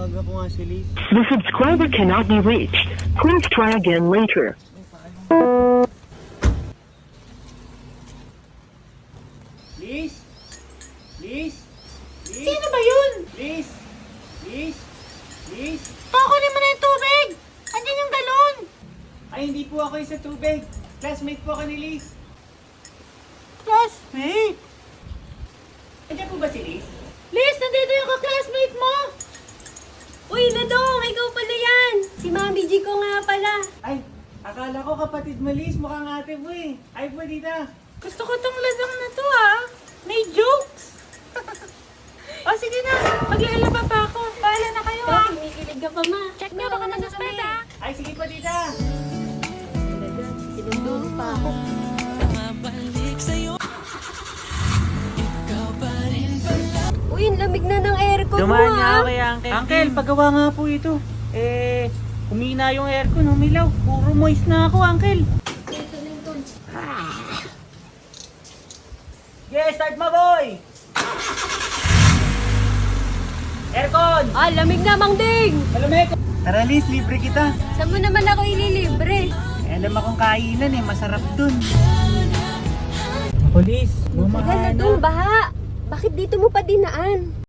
Tinawagan ko nga si Liz. The subscriber cannot be reached. Please try again later. Liz? Liz? Liz? Sino ba yun? Liz? Liz? Liz? Pakunin mo na yung tubig! Andyan yung galon! Ay, hindi po ako yung sa tubig. Classmate po ako ni Liz. Classmate? Andiyan po ba si Liz? Liz, nandito yung ka-classmate mo! Uy, Ladong! Ikaw pala yan! Si Mami G ko nga pala. Ay, akala ko kapatid mo Liz. Mukhang ate mo eh. Ay po, dita. Gusto ko tong ladang na to May jokes! O sige na, maglalaba pa ako. Paala na kayo Bakit kinikilig ka pa, Ma? Check na baka nasuspend Ay, sige po, dita. Sinundong pa ako. Uy, ang lamig na ng aircon mo, Dumaan niya ha? ako kay Uncle. Uncle, paggawa nga po ito. Humina yung aircon, humilaw. Puro moist na ako, Uncle. Ito na yung tools. Yes, start mo, boy! Aircon! Ah, lamig na, Mang Ding! Malamig! Tara, Liz, libre kita. Saan mo naman ako ililibre? Alam akong kainan eh, masarap dun. Ako, Liz, Tagal na dun, baha! Bakit dito mo pa dinaan?